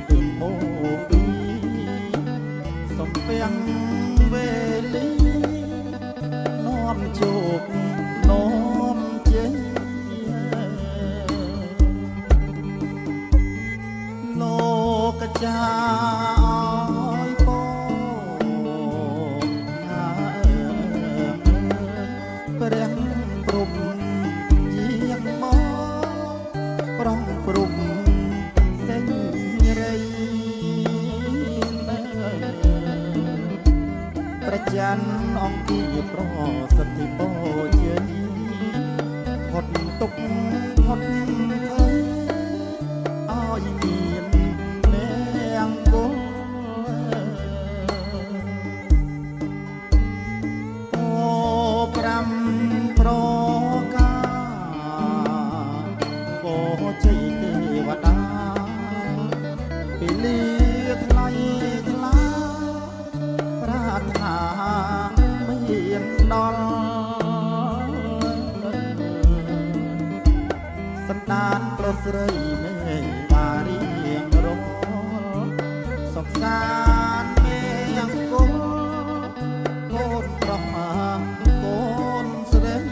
từng bố bí sông bèn về lý non chuộc non chế lô ca chaยันองที่โปรสติโปเจนีหดตุกหดเฮ้ยอ้อยมีนแมงกุโปปรำโปรกาโปใจเทวดาปิลีทลายทลาปรารถนาดอลสันดานโปรดเสยเมบารีเอียงรอสงสารเมียงกุลโกนตรมาโกนเสด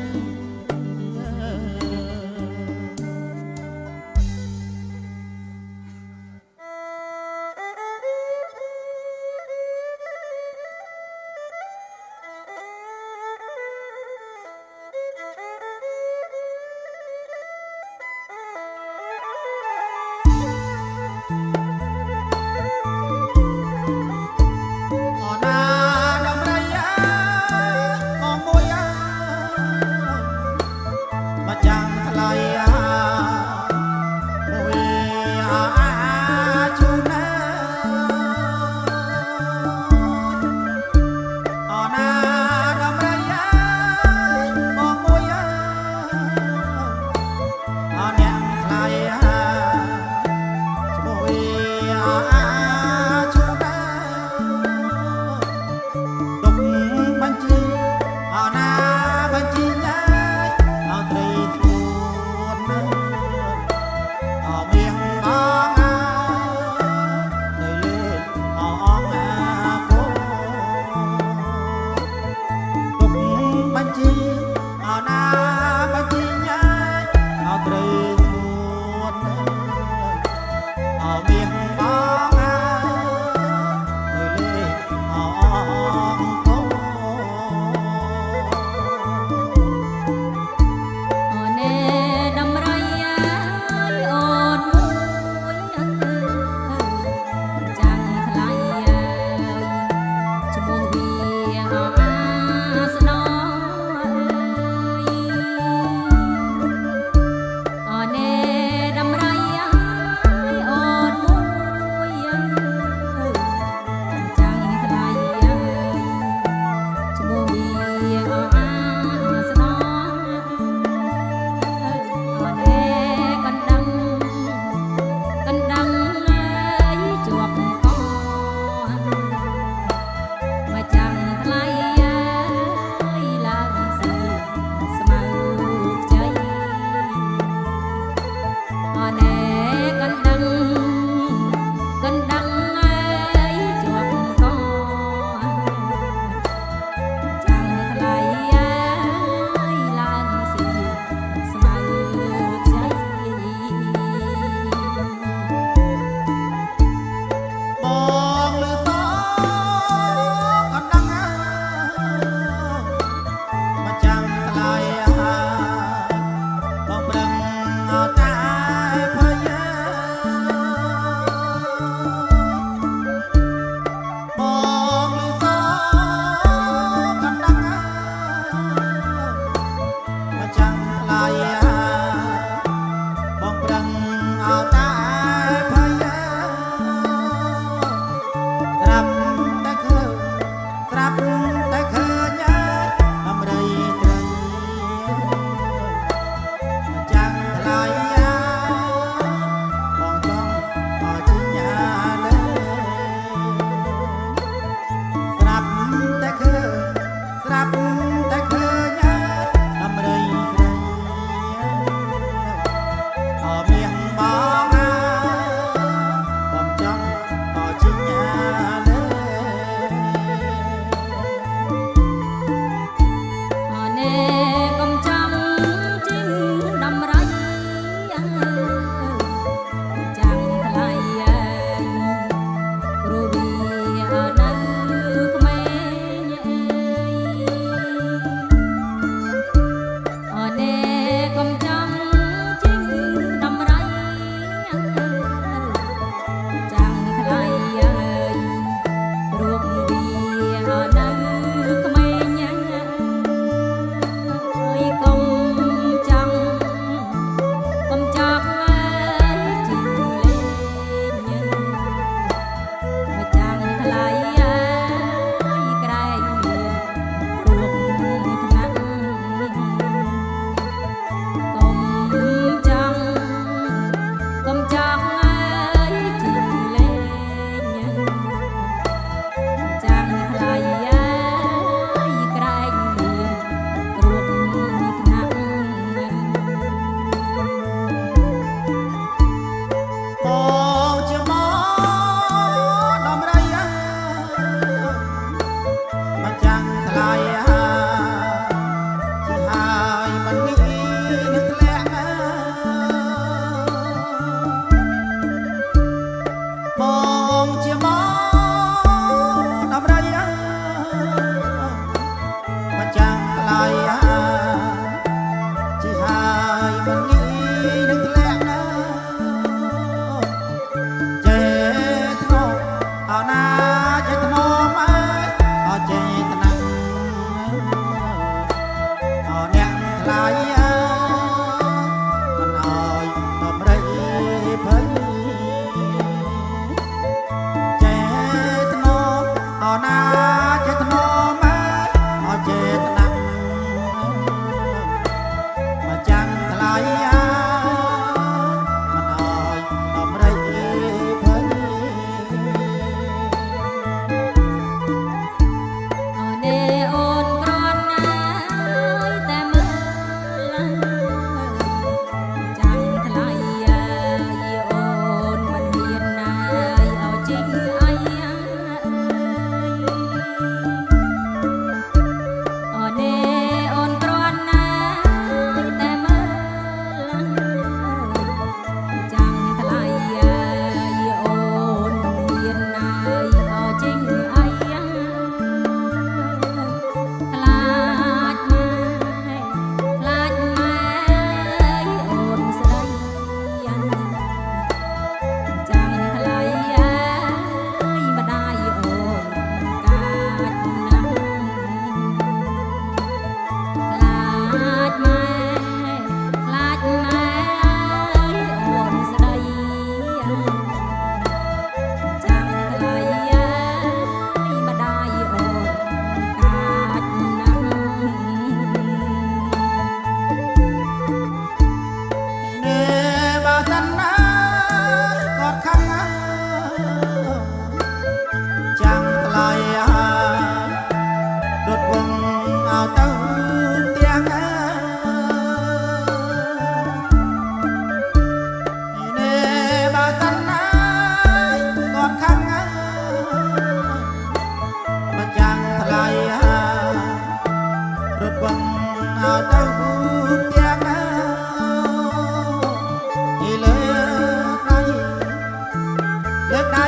ដៃ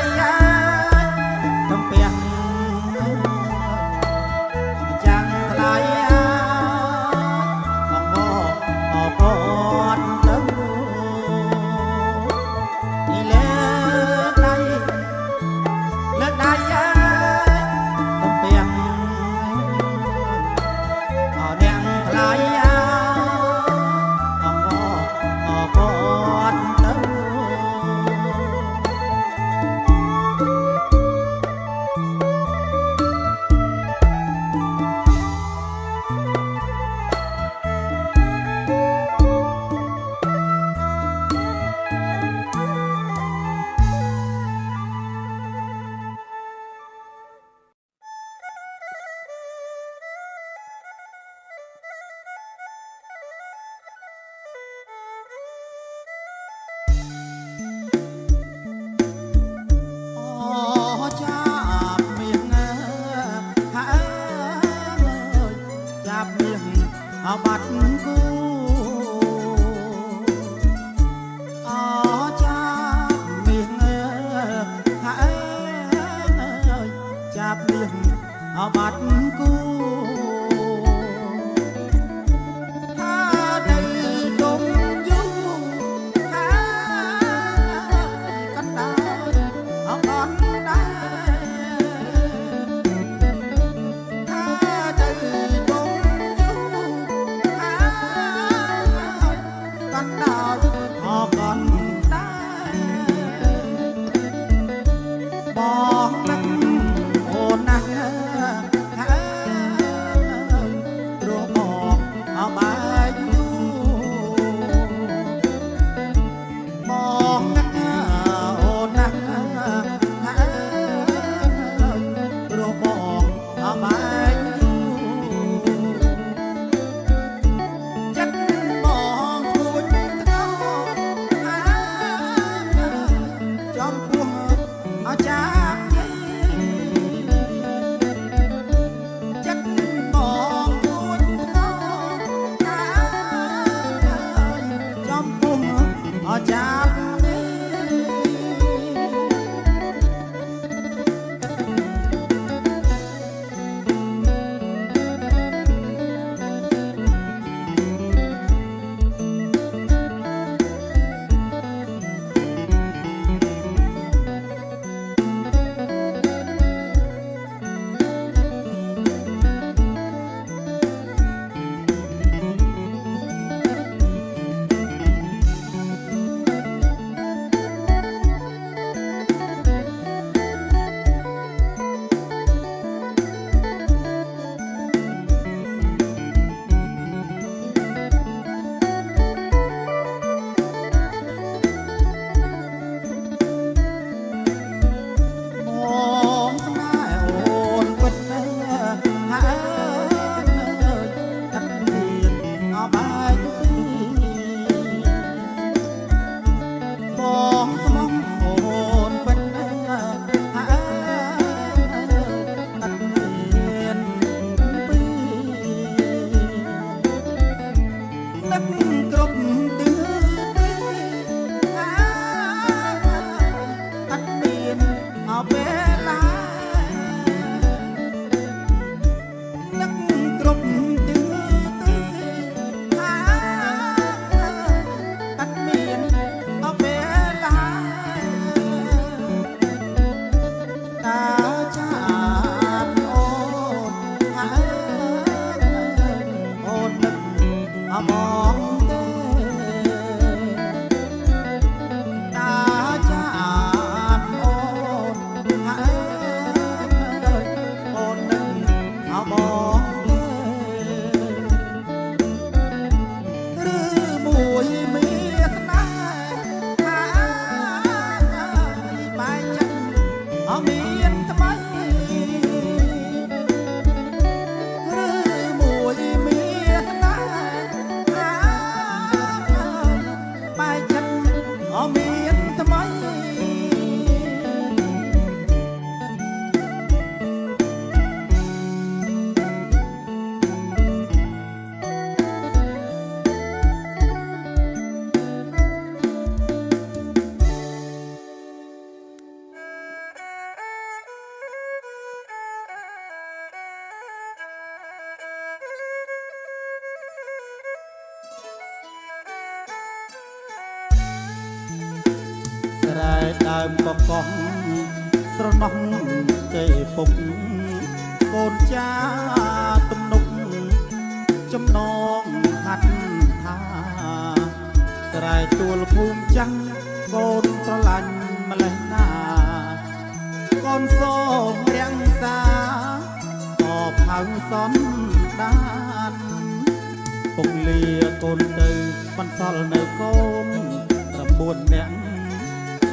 តំពះចាំងថ្លៃបងអបអរទៅនេះលើដៃតំពះអអ្នកថ្លៃបងអបអរទៅអបាត់គូអចាប់មាសហើយចាប់មាសអបាត់គូថាទៅដុំយូហើយកណ្ដាលអបអរដែរបងនឹកអូនណាស់ហើយព្រោះបងអបាយយូបងនឹកអូនណាស់ហើយព្រោះបងអបាយយូចិត្តបងគួចថ្នោចំពោះអចាចាប់ កោះស្រណោះទេពុកកូនចាទំនុកចំណងហាត់ថាស្រែទួលភូមិចាំងកូនស្រឡាញ់ម្លេះណាកូនសូមរាំងសាតបហៅសន្តានពុកលាកូនទៅបន្សល់នៅកូន9នាក់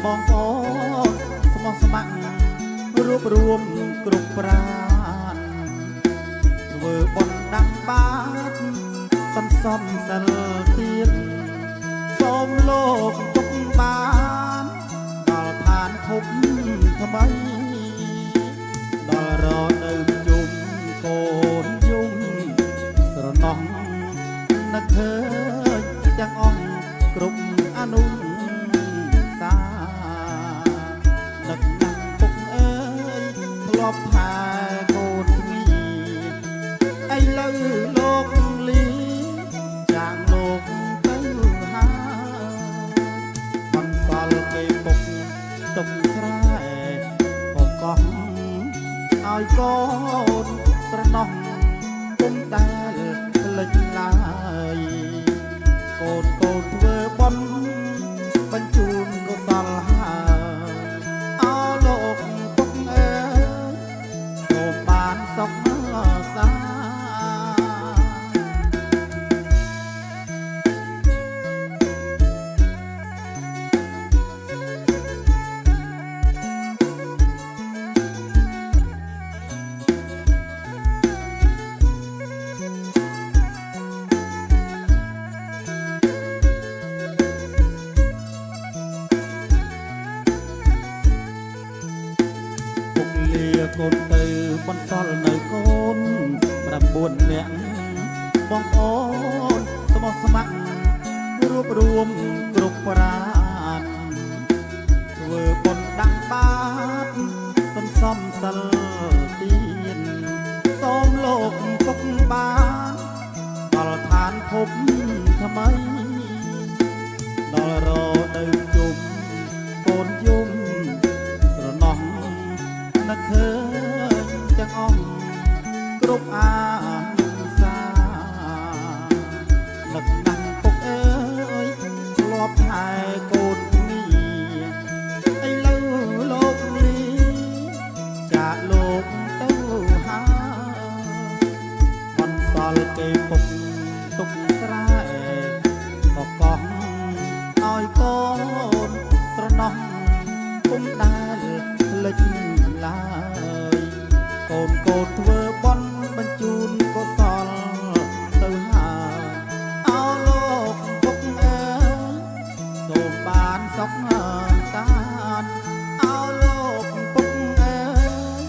បងប្អូនស្មោះស្ម័គ្ររួបរวมគ្រប់ប្រាណធ្វើបុណ្យដាំបាតសន្សំសិលទៀតសូមលោកទុកបានដល់ឋានភពថ្មីដល់រនៅជុំកូនយំស្រណោះនឹកឃើញទាំងអង្គគ្រប់អនុសានឹកណាស់ពុកអើយធ្លាប់ថែកូនមីឥឡូវលោកលីចាងលោកទៅហើយបន្សល់គេពុកទុកស្រែក៏កោះឲ្យកូនស្រណោះពុំដែលភ្លេចឡើយកូនធ្វើបុណ្យបញ្ជូនកុសលហើយអោលោកពុកអើយសូមបានសុខសា កូនទៅបន្សល់នៅកូន9នាក់បងប្អូនស្មោះស្ម័គ្ររួបរวมគ្រប់ប្រាណធ្វើបុណ្យដាំបាតសន្សំសិលទានសូមលោកពុកបានដល់ឋានភពថ្មីដល់រដូវជុំកូនយំស្រណោះនឹកឃើញទាំងអង្គគ្រប់អានុសានឹកណាស់ពុកអើយធ្លាប់ថែកូនមីឥឡូវលោកលីចាកលោកទៅហើយបន្សល់គេពុកទុកស្រែក៏កោះឲ្យកូនស្រណោះពុំដែលភ្លេចឡើយកូនធ្វើបុណ្យបញ្ជូនកុសលទៅហើយអោលោកពុកអើយសូមបានសុខសាន្តអោលោកពុកអើយ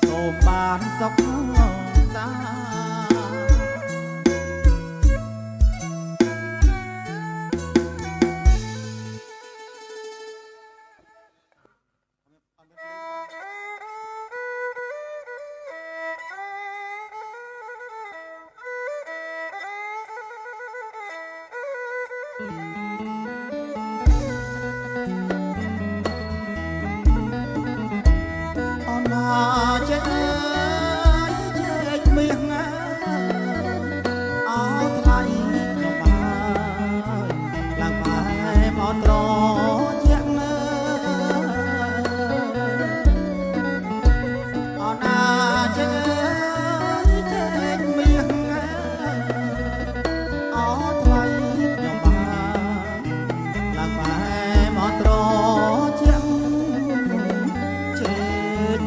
សូមបានសុខសាន្ត អូនចេញចេញមាសងាអោថ្លៃខ្ញុំហើយឡើងបែបអត់រជាក់នៅអូនចេញចេញមាសងាអោថ្លៃខ្ញុំហើយឡើងបែបអត់រជាក់ ចេញ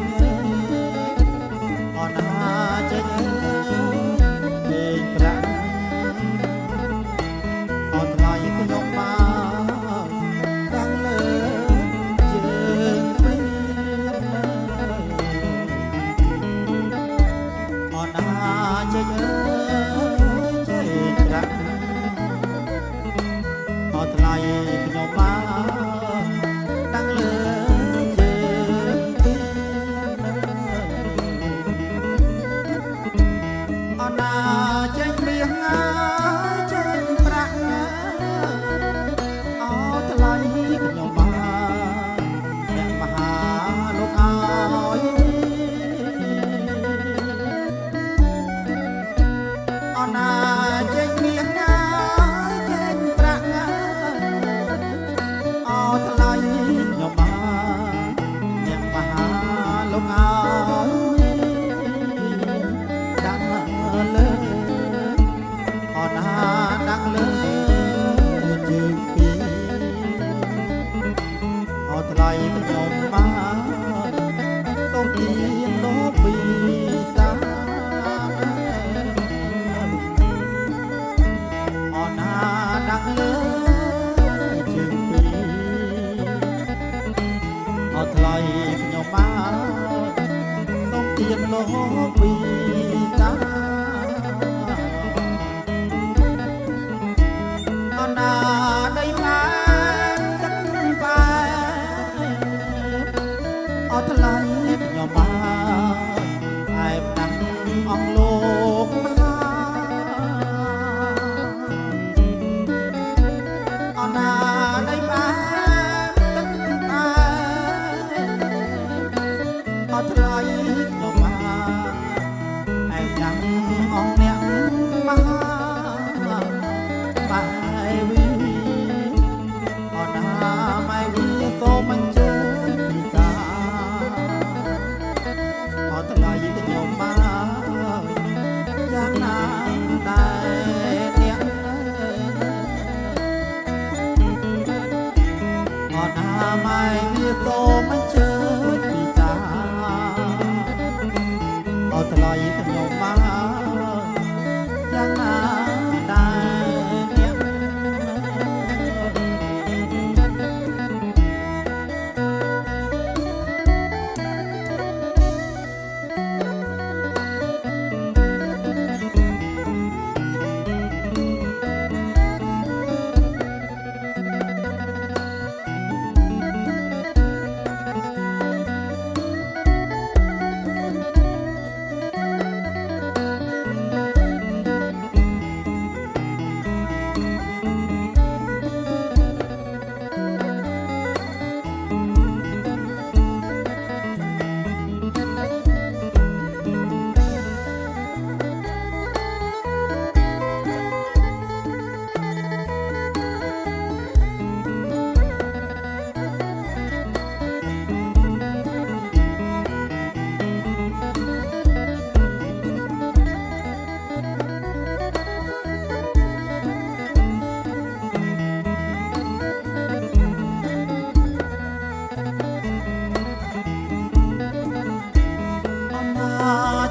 នលោកពីសាអនាដីបានទឹកបែអត់ថ្លៃខ្ញុំបានឯបដាំអងលោកមហាអនាដីបានទឹកបែអត់ថ្លៃខ្ញុំបានឯបដាំអងអ្នកមហាបាយវីអនាម៉ៃវីសូមអញ្ជើញពីសាអត់ថ្លៃខ្ញុំបានយ៉ាងណាដែរអ្នកអនាម៉ៃវីសូមអញ្ជើញពីសាអត់ថ្លៃខ្ញុំបានយ៉ាងណាដែរអ្នក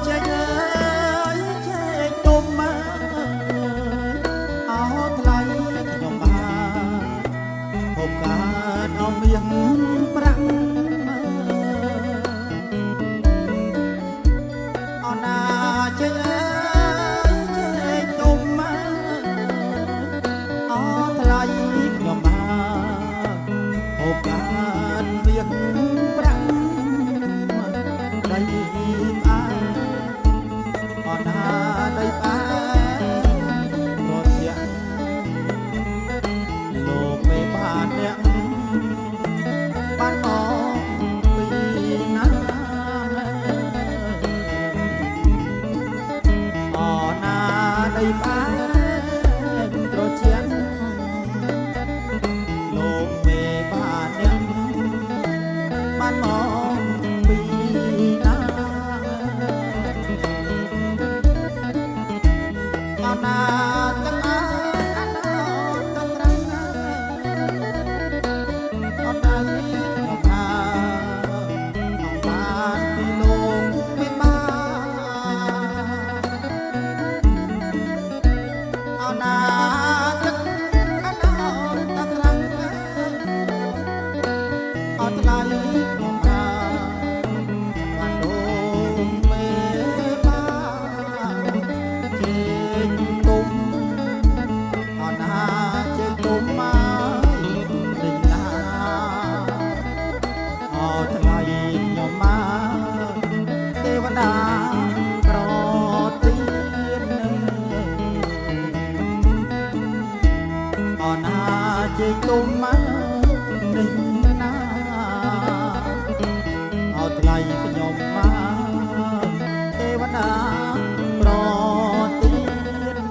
ចេញអើយចេញទុំអើថ្លៃខ្ញុំបានហូបកើតអមៀងប្រាក់អណាចេញអើយចេញទុំអើថ្លៃខ្ញុំបានហូបកើតមៀងប្រាក់ដៃអនាដីបានរត់យ៉ាងលោកមេបានអ្នកបានមកពីណាអនាដីបានរត់យ៉ាងលោកមេបានអ្នកបានមកពីណាអនាទាំងអើយអនាទាំងរងអត់ដឹងខ្ញុំថាអងបានពីលោកមិនបានអនាទាំងអនាទាំងរងអត់ថ្លៃខ្ញុំបានលោកមេបានជេងទុំអនាជេងទុំមកលេងណាអត់ថ្លៃខ្ញុំមកទេវតាប្រទានអនាជេងទុំមកលេងណាអត់ថ្លៃខ្ញុំមកទេវតាប្រទាន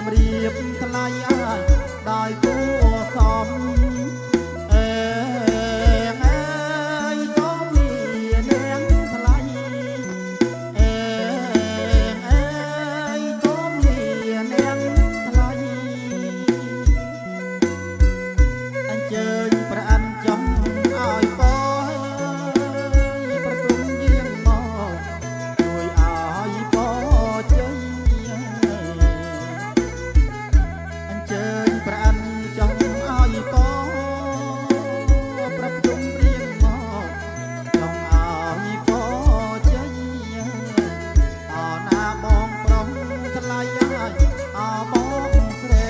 ជំរាបថ្លៃអាយដោយគួសមអេងអើយក៏មាននាងថ្លៃអេងអើយក៏មាននាងថ្លៃអញ្ជើញព្រះអិនចំឲ្យបងប្រគំយាងមកជួយឲ្យបងជ័យអញ្ជើញព្រះអិនចំឲ្យបងប្រគំយាងមកចង់ឲ្យបងជ័យអណាបងប្រុសថ្លៃឲ្យអបងស្រី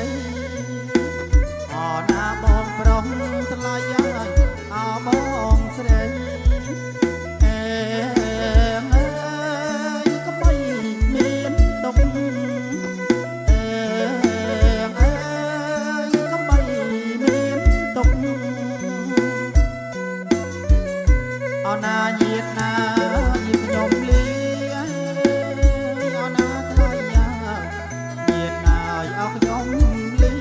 អណាបងប្រុសថ្លៃឲ្យអបងស្រីអេងអើយក៏បីមានទុកអេងអើយក៏បីមានទុកអណាញាតណាញាតខ្ញុំលីអណាថ្លៃញាតណាឲ្យខ្ញុំលី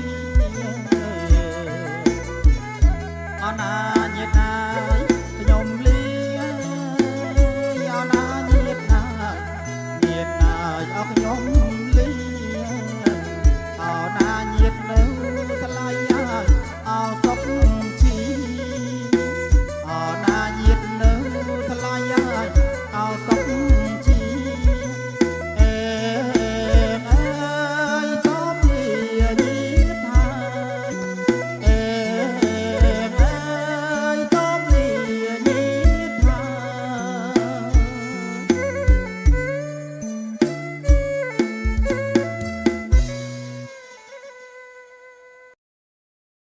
អណា